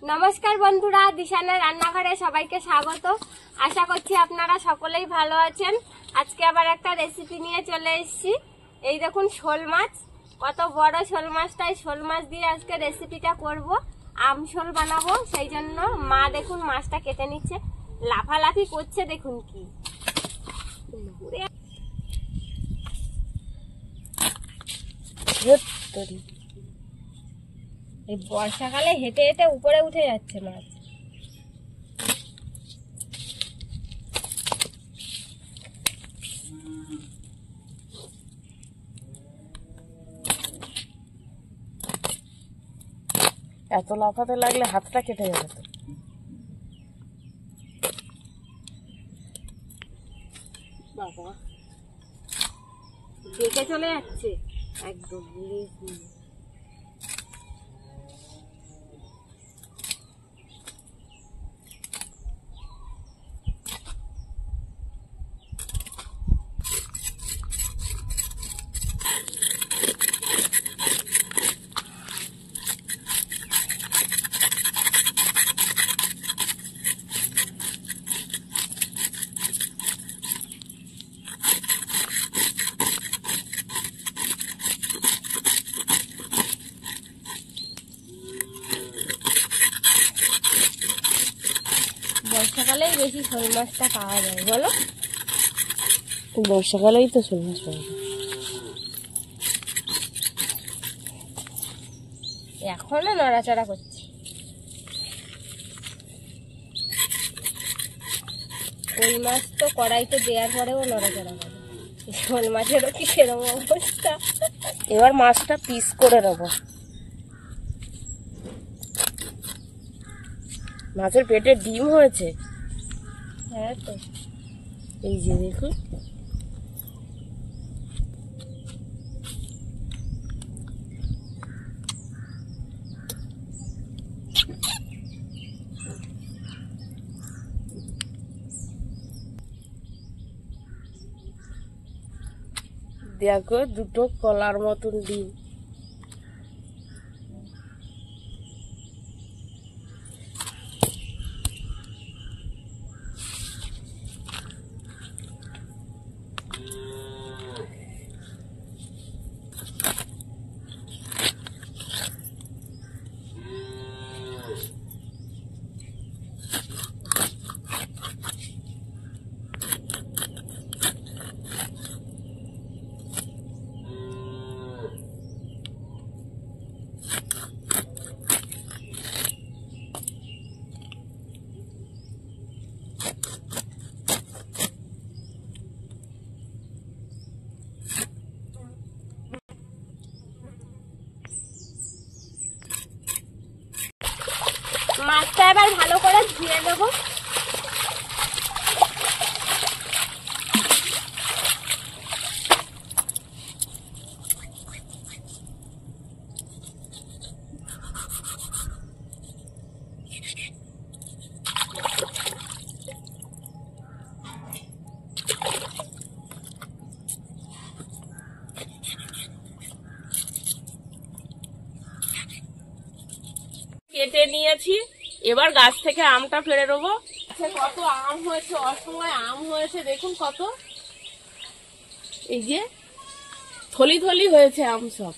নমস্কার বন্ধুরা, দিশানের রান্নাঘরে সবাইকে স্বাগত। আশা করছি আপনারা সকলেই ভালো আছেন। আজকে আবার একটা রেসিপি নিয়ে চলে এসেছি। এই দেখুন শোল মাছ, কত বড় শোল মাছটাই। শোল মাছ দিয়ে আজকে রেসিপিটা করব, আমশোল বানাবো। সেই জন্য মা দেখুন মাছটা কেটে নিচ্ছে, লাফালাফি করছে। দেখুন কি এই বর্ষাকালে হেঁটে হেঁটে উপরে উঠে যাচ্ছে মাছ। এত লাফাতে লাগলে হাতটা কেটে যাবে তো। বাবা দেখে চলে যাচ্ছে একদম। বর্ষাকালেই বেশি শোল মাছটা পাওয়া যায়, বলো? বর্ষাকালেই তো শোল মাছ পাওয়া যায়। এখনো নড়াচড়া করছে। ওই মাছ তো কড়াইতে দেওয়ার পরেও নড়াচড়া করে, শোল মাছেরও কি সেরকম অবস্থা? এবার মাছটা পিস করে নেবো। মাছের পেটে ডিম হয়েছে। হ্যাঁ তো, এই যে দেখুন। দেখো দুটো কলার মতন ডিম। মাছটা এবার ভালো করে ধুয়ে দেবো। কেটে নিয়েছি, এবার গাছ থেকে আমটা ফেলে দেবো। কত আম হয়েছে, অসময় আম হয়েছে দেখুন কত। এই যে থলি থলি হয়েছে আম সব।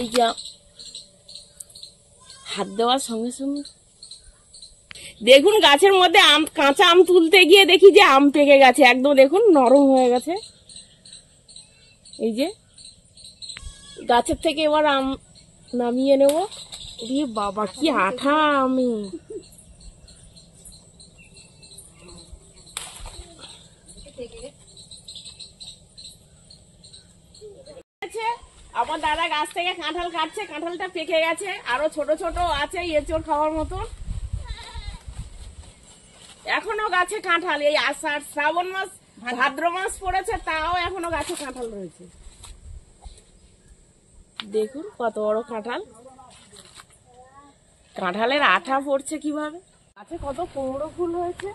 এই যে হাত দেওয়ার সঙ্গে সঙ্গে দেখুন গাছের মধ্যে আম, কাঁচা আম তুলতে গিয়ে দেখি যে আম পেকে গেছে একদম। দেখুন নরম হয়ে গেছে। এই যে গাছের থেকে এবার আম নামিয়ে নেব। দিয়ে বাবা কি আঠা আমি। আমার দাদা গাছ থেকে কাঁঠাল কাটছে, কাঁঠালটা পেকে গেছে, আরো ছোট ছোট আছে এঁচোড় খাওয়ার মতো। এখনো গাছে কাঁঠাল, এই আষাঢ় শ্রাবণ মাস ভাদ্র মাস পড়েছে তাও এখনো গাছে কাঁঠাল রয়েছে। দেখুন কত বড় কাঁঠাল। কাঁঠালের আঠা পড়ছে কিভাবে। গাছে কত কুমড়ো ফুল হয়েছে।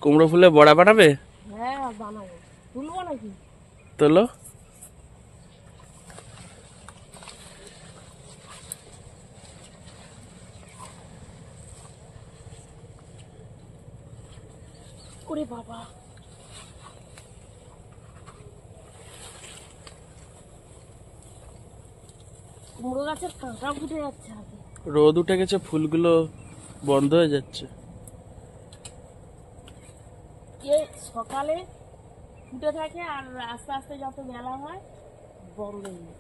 কুমড়ো ফুলে বড়া বানাবে? হ্যাঁ বানাবো, তুলবো নাকি? তোলো। ওরে বাবা, কুমড়ো গাছের কাঁটা ফুটে যাচ্ছে হাতে। রোদ উঠে গেছে, ফুলগুলো বন্ধ হয়ে যাচ্ছে। এই সকালে ফুটে থাকে আর আস্তে আস্তে যত বেলা হয় বন্ধ হয়ে যায়।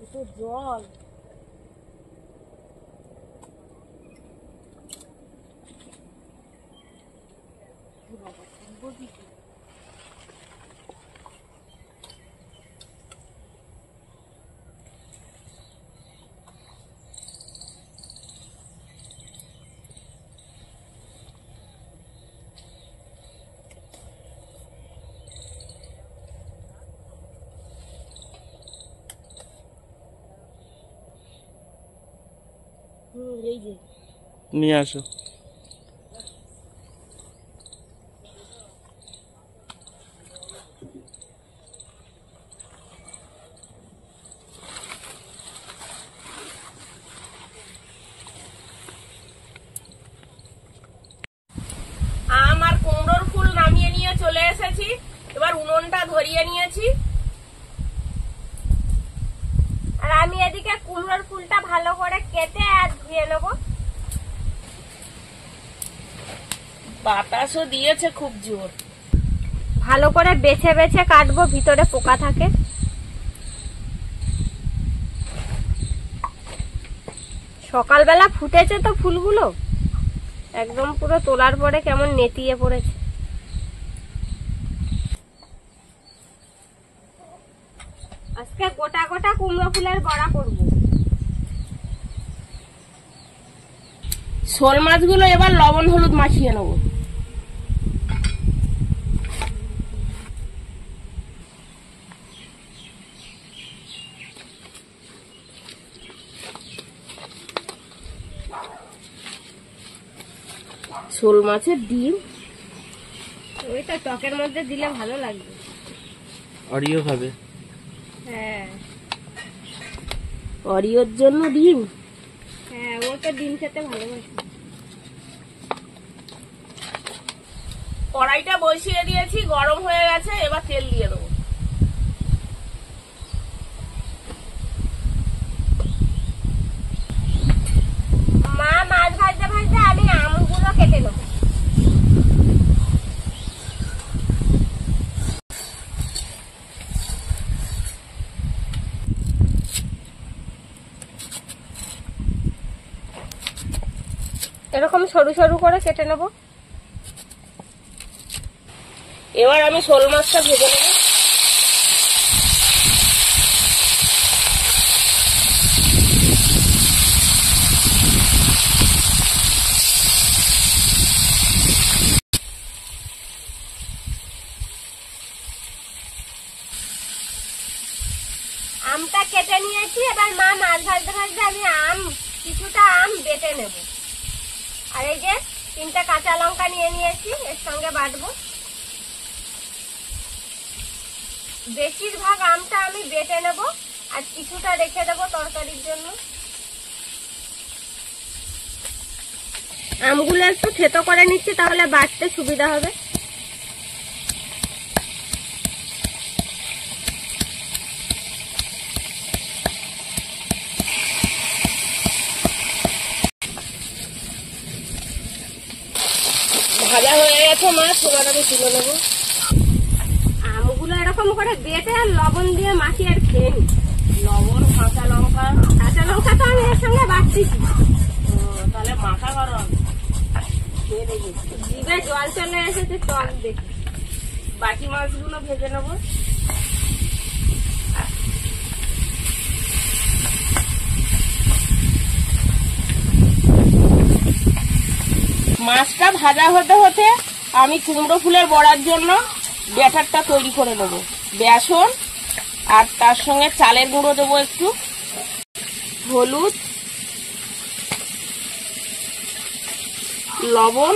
এত জল, এই যে নিয়ে আসো। আম আর কুমড়োর ফুল নামিয়ে নিয়ে চলে এসেছি। এবার উনুনটা ধরিয়ে নিয়েছি। আর আমি এদিকে কুমড়োর ফুলটা ভালো করে কেটে আর ধুয়ে নেবো। বাতাসও দিয়েছে খুব জোর। ভালো করে বেছে বেছে কাটবো, ভিতরে পোকা থাকে। সকালবেলা ফুটেছে তো ফুলগুলো, একদম পুরো তোলার পরে কেমন নেতিয়ে পড়েছে। আজকে গোটা গোটা কুমড়ো ফুলের বড়া করব। শোল মাছগুলো এবার লবণ হলুদ মাখিয়ে নেব। শোল মাছের ডিম ওইটা টকের মধ্যে দিলে ভালো লাগবে। অরিও খাবে? হ্যাঁ অরিওর জন্য ডিম। হ্যাঁ, ও তো ডিম খেতে ভালোবাসে। কড়াইটা বসিয়ে দিয়েছি, গরম হয়ে গেছে। এবার তেল দিয়ে দেবো। মা মাছ ভাজতে ভাজতে আমি আমগুলো কেটে নেবো। এরকম সরু সরু করে কেটে নেব। এবার আমি শোল মাছটা ভেজে নেব। আমটা কেটে নিয়েছি। এবার মা মাছ ভাজতে ভাজতে আমি কিছুটা আম বেটে নেব। আর এই যে 3টে কাঁচা লঙ্কা নিয়ে নিয়েছি, এর সঙ্গে বাটবো। বেশিরভাগ আমটা আমি বেটে নেব আর কিছুটা রেখে দেবো তরকারির জন্য। আমগুলো একটু থেতো করে নিচ্ছি, তাহলে বাটতে সুবিধা হবে। ভাজা হয়ে গেছে মাছ, এবার আমি তুলে নেবো। আমগুলো এরকম করে বেটে আর লবণ দিয়ে মাখিয়ে আর খেয়ে নি। লবণ, কাঁচা লঙ্কা। কাঁচা লঙ্কা তো আমি এর সঙ্গে বাটতেছি। তাহলে মাখা করো, খেয়ে দেখি। জিভে জল চলে এসেছে, টক দেখি। বাকি মাছগুলো ভেজে নেবো। মাছটা ভাজা হতে হতে আমি কুমড়ো ফুলের বড়ার জন্য ব্যাটারটা তৈরি করে নেব। বেসন আর তার সঙ্গে চালের গুঁড়ো দেবো, একটু হলুদ, লবণ,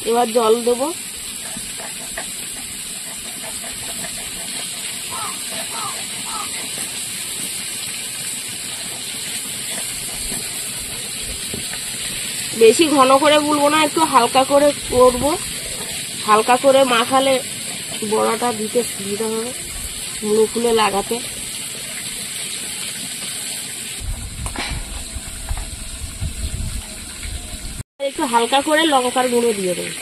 এবার জল দেবো। বেশি ঘন করে গুলবো না, একটু হালকা করে করব। হালকা করে মাখালে বড়াটা দিতে সুবিধা হবে, মুড়ো খুলে লাগাতে। একটু হালকা করে লঙ্কার গুঁড়ো দিয়ে দেবো।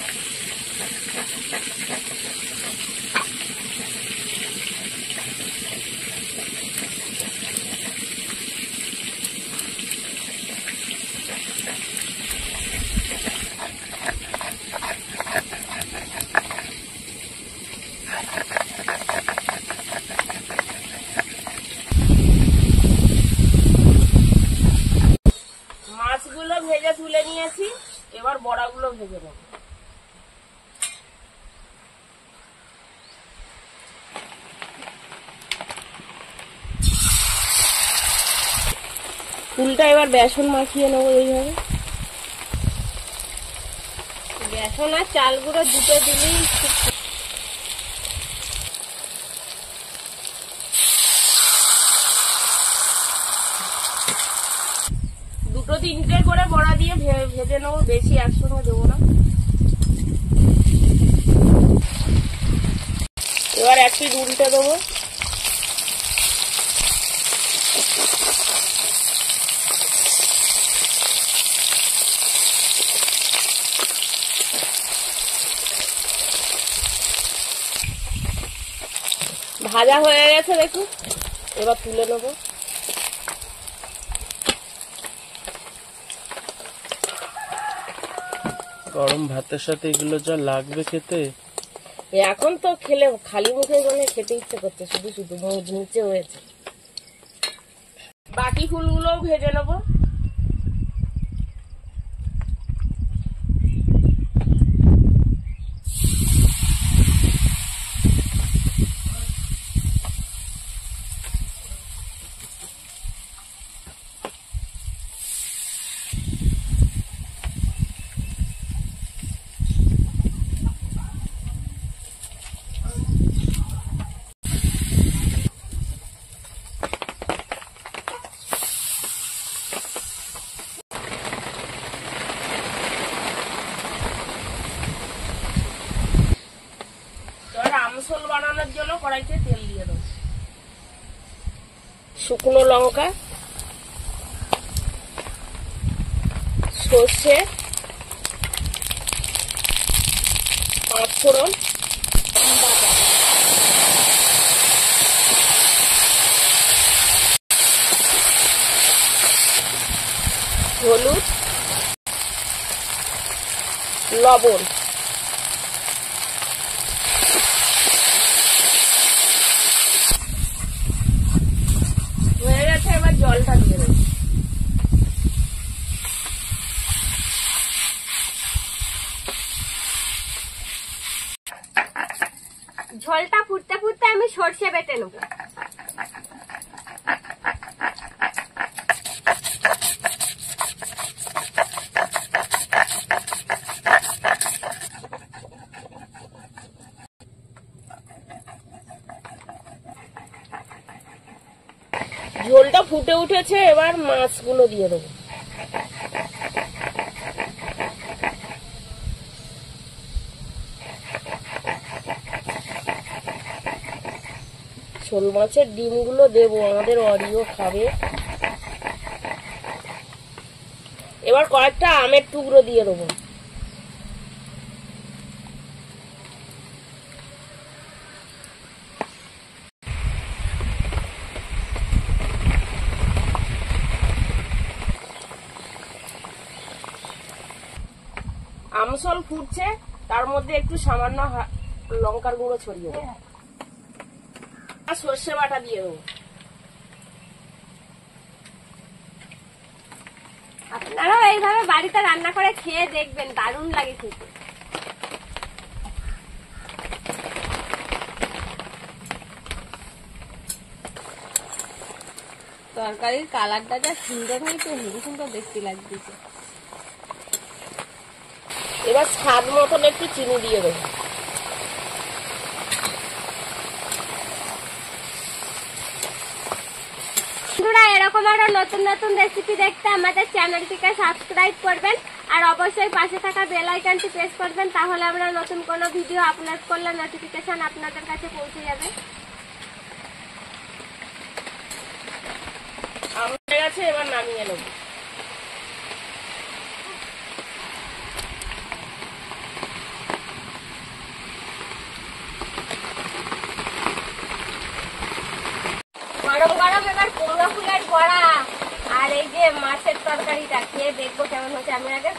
মাছগুলো ভেজে তুলে নিয়েছি, এবার বড়াগুলো ভেজে নেব। ফুলটা এবার বেসন মাখিয়ে নেবো এইভাবে। বেসন আর চাল গুঁড়ো দুটো দিলেই দুটো তিনটে করে বড়া দিয়ে ভেজে নেবো, বেশি একসঙ্গে দেবো না। এবার একটি উল্টে দেবো। ভাজা হয়ে গেছে দেখুন, এবার তুলে নেবো। গরম ভাতের সাথে এগুলো যা লাগবে খেতে। এখন তো খেলে খালি মুখে মানে খেতে ইচ্ছে করছে, শুধু শুধু নিচে হয়েছে। বাকি ফুলগুলো ভেজে নেবো। আমসল বানানোর জন্য কড়াইতে তেল দিয়ে দেবো। শুকনো লঙ্কা, সর্ষে, পাঁচফোড়ন, হলুদ, লবণ, হয়ে গেছে। এবার জলটা দিয়ে দেবো। ঝোলটা ফুটতে ফুটতে আমি সর্ষে বেটে নেবো। ঝোলটা ফুটে উঠেছে, এবার মাছগুলো দিয়ে দেবো। শোল মাছের ডিমগুলো দেবো, আমাদের অরিও খাবে। এবার কয়েকটা আমের টুকরো দিয়ে দেবো। আমসল ফুটছে, তার মধ্যে একটু সামান্য লঙ্কার গুঁড়ো ছড়িয়ে দেবো আর সর্ষে বাটা দিয়ে দেবো। আপনারাও এইভাবে বাড়িতে রান্না করে খেয়ে দেখবেন, দারুণ লাগে খেতে। তরকারির কালারটা যা সুন্দর হয়েছে, হেবি সুন্দর দেখতে লাগতেছে। এবার স্বাদ মতন একটু চিনি দিয়ে দেবো। বন্ধুরা, এরকম আরো নতুন নতুন রেসিপি দেখতে আমাদের চ্যানেলটিকে সাবস্ক্রাইব করবেন আর অবশ্যই পাশে থাকা বেল আইকনটি প্রেস করবেন, তাহলে আমরা নতুন কোনো ভিডিও আপলোড করলে নোটিফিকেশন আপনাদের কাছে পৌঁছে যাবে। হয়ে গেছে, এবার নামিয়ে নেব। গরম গরম এবার কুমড়ো ফুলের বড়া আর এই যে মাছের তরকারিটা খেয়ে দেখবো কেমন হচ্ছে। আমি আগে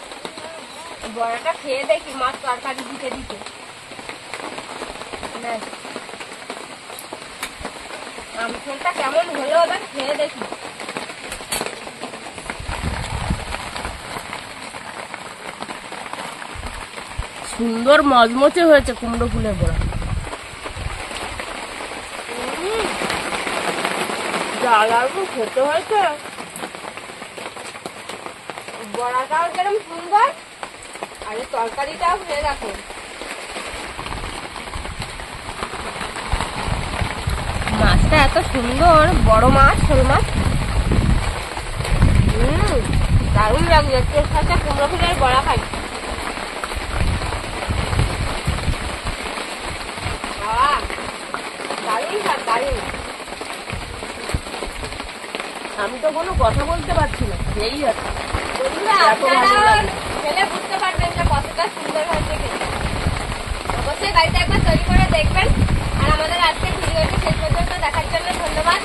বড়াটা খেয়ে দেখি মাছ তরকারি দিতে দিতে। ব্যাস। আমচুরটা কেমন হলো এবার খেয়ে দেখি। সুন্দর মজমচে হয়েছে কুমড়ো ফুলের বড়া। জ্বালার খেতে হয়েছে। বড়াটাও যেরকম সুন্দর আর এই তরকারিটাও খেয়ে রাখো। মাছটা এত সুন্দর, বড় মাছ, শোল মাছ। দারুণ লাগছে। তোর সাথে কুমড়ো ফুলের বড়া খাই। দারুণ স্বাদ, দারুণ। আমি তো কোনো কথা বলতে পারছি না, এই আছে। বন্ধুরা, এত ভালো আপনারাও লাগে। খেলে বুঝতে পারবেন যে কতটা সুন্দর হয়েছে খেতে। অবশ্যই বাড়িতে একবার তৈরি করে দেখবেন। আর আমাদের আজকে ভিডিওটি শেষ পর্যন্ত দেখার জন্য ধন্যবাদ।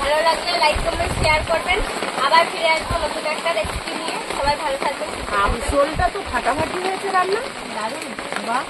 ভালো লাগলে লাইক কমেন্ট শেয়ার করবেন। আবার ফিরে আসবো নতুন একটা রেসিপি নিয়ে। সবাই ভালো থাকবেন। আমসোলটা তো ফাটাফাটি হয়েছে রান্না। দারুণ। বাহ।